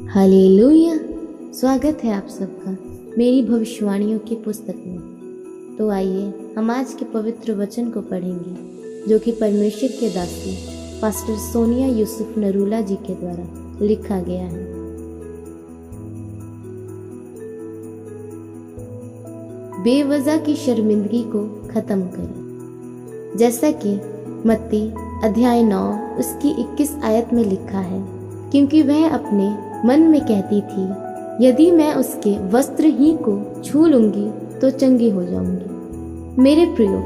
Hallelujah. स्वागत है आप सबका मेरी भविष्यवाणियों की पुस्तक में। तो आइए हम आज के पवित्र वचन को पढ़ेंगे जो कि परमेश्वर के दासी पास्टर सोनिया यूसुफ नरूला जी के द्वारा लिखा गया है। बेवजह की शर्मिंदगी को खत्म करें। जैसा कि मत्ती अध्याय 9 उसकी 21 आयत में लिखा है, क्योंकि वह अपने मन में कहती थी, यदि मैं उसके वस्त्र ही को छू लूंगी तो चंगी हो जाऊंगी। मेरे प्रियो,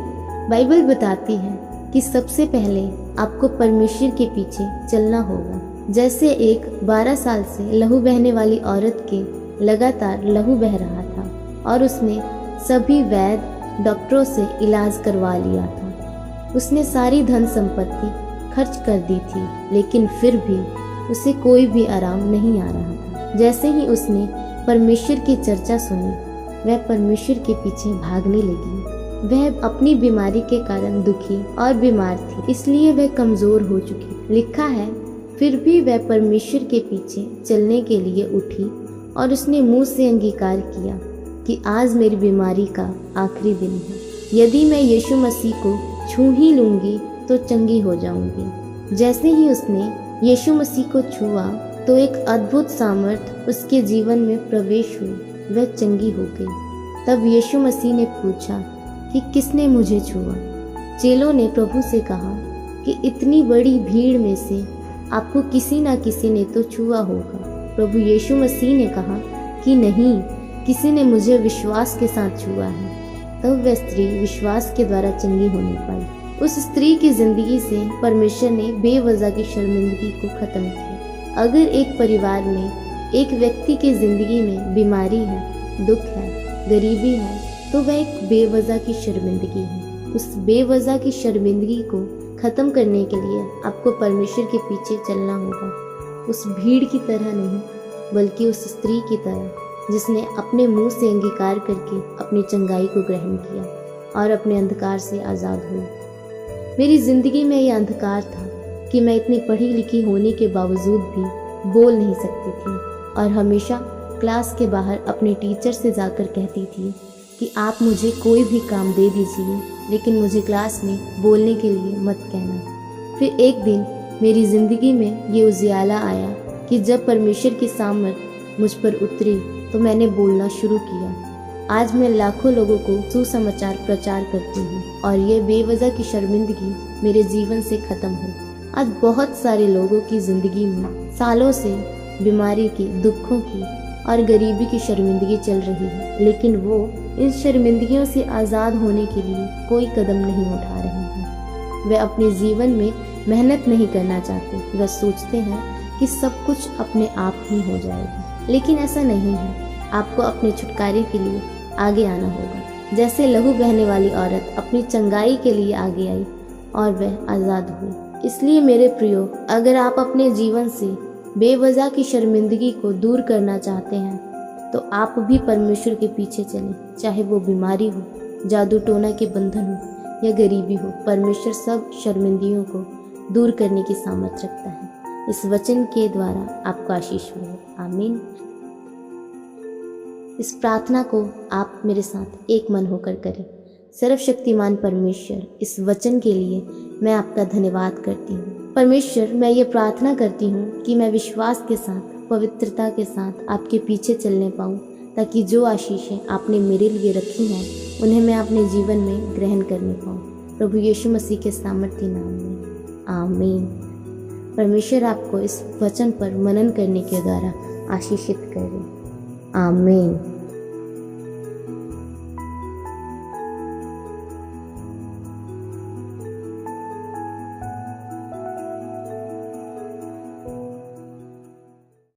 बाइबल बताती है कि सबसे पहले आपको परमेश्वर के पीछे चलना होगा। जैसे एक 12 साल से लहू बहने वाली औरत के लगातार लहू बह रहा था और उसने सभी वैद्य डॉक्टरों से इलाज करवा लिया था। उसने सारी धन संपत्ति खर्च कर दी थी, लेकिन फिर भी उसे कोई भी आराम नहीं आ रहा था। जैसे ही उसने परमेश्वर की चर्चा सुनी, वह परमेश्वर के पीछे भागने लगी। वह अपनी बीमारी के कारण दुखी और बीमार थी, इसलिए वह कमजोर हो चुकी। लिखा है, फिर भी वह परमेश्वर के पीछे चलने के लिए उठी और उसने मुंह से अंगीकार किया कि आज मेरी बीमारी का आखिरी दिन है। यदि मैं यीशु मसीह को छू ही लूंगी तो चंगी हो जाऊंगी। जैसे ही उसने यीशु मसीह को छुआ तो एक अद्भुत सामर्थ उसके जीवन में प्रवेश हुई। वह चंगी हो गई। तब यीशु मसीह ने पूछा कि किसने मुझे छुआ। चेलों ने प्रभु से कहा कि इतनी बड़ी भीड़ में से आपको किसी ना किसी ने तो छुआ होगा। प्रभु यीशु मसीह ने कहा कि नहीं, किसी ने मुझे विश्वास के साथ छुआ है। तब वह स्त्री विश्वास के द्वारा चंगी होने पाई। उस स्त्री की जिंदगी से परमेश्वर ने बेवजह की शर्मिंदगी को खत्म किया। अगर एक परिवार में एक व्यक्ति की जिंदगी में बीमारी है, दुख है, गरीबी है, तो वह एक बेवजह की शर्मिंदगी है। उस बेवजह की शर्मिंदगी को खत्म करने के लिए आपको परमेश्वर के पीछे चलना होगा। उस भीड़ की तरह नहीं, बल्कि उस स्त्री की तरह जिसने अपने मुंह से अंगीकार करके अपनी चंगाई को ग्रहण किया और अपने अंधकार से आज़ाद हुई। मेरी जिंदगी में यह अंधकार था कि मैं इतनी पढ़ी लिखी होने के बावजूद भी बोल नहीं सकती थी और हमेशा क्लास के बाहर अपने टीचर से जाकर कहती थी कि आप मुझे कोई भी काम दे दीजिए, लेकिन मुझे क्लास में बोलने के लिए मत कहना। फिर एक दिन मेरी ज़िंदगी में ये उजियाला आया कि जब परमेश्वर की सामर्थ मुझ पर उतरी तो मैंने बोलना शुरू किया। आज मैं लाखों लोगों को सुसमाचार प्रचार करती हूँ और ये बेवजह की शर्मिंदगी मेरे जीवन से खत्म हो। आज बहुत सारे लोगों की जिंदगी में सालों से बीमारी की, दुखों की और गरीबी की शर्मिंदगी चल रही है, लेकिन वो इन शर्मिंदगियों से आज़ाद होने के लिए कोई कदम नहीं उठा रहे हैं। वे अपने जीवन में मेहनत नहीं करना चाहते। वे सोचते हैं कि सब कुछ अपने आप ही हो जाएगा, लेकिन ऐसा नहीं है। आपको अपने छुटकारे के लिए आगे आना होगा। जैसे लहू बहने वाली औरत अपनी चंगाई के लिए आगे आई और वह आज़ाद हुई। इसलिए मेरे प्रियो, अगर आप अपने जीवन से बेवजह की शर्मिंदगी को दूर करना चाहते हैं तो आप भी परमेश्वर के पीछे चलें। चाहे वो बीमारी हो, जादू टोना के बंधन हो या गरीबी हो, परमेश्वर सब शर्मिंदगियों को दूर करने की सामर्थ्य रखता है। इस वचन के द्वारा आपको आशीष मिले। आमीन। इस प्रार्थना को आप मेरे साथ एक मन होकर करें। सर्वशक्तिमान परमेश्वर, इस वचन के लिए मैं आपका धन्यवाद करती हूँ। परमेश्वर, मैं ये प्रार्थना करती हूँ कि मैं विश्वास के साथ, पवित्रता के साथ आपके पीछे चलने पाऊँ, ताकि जो आशीषें आपने मेरे लिए रखी हैं उन्हें मैं अपने जीवन में ग्रहण करने पाऊँ। प्रभु यीशु मसीह के सामर्थी नाम में आमीन। परमेश्वर आपको इस वचन पर मनन करने के द्वारा आशीषित करे। आमीन।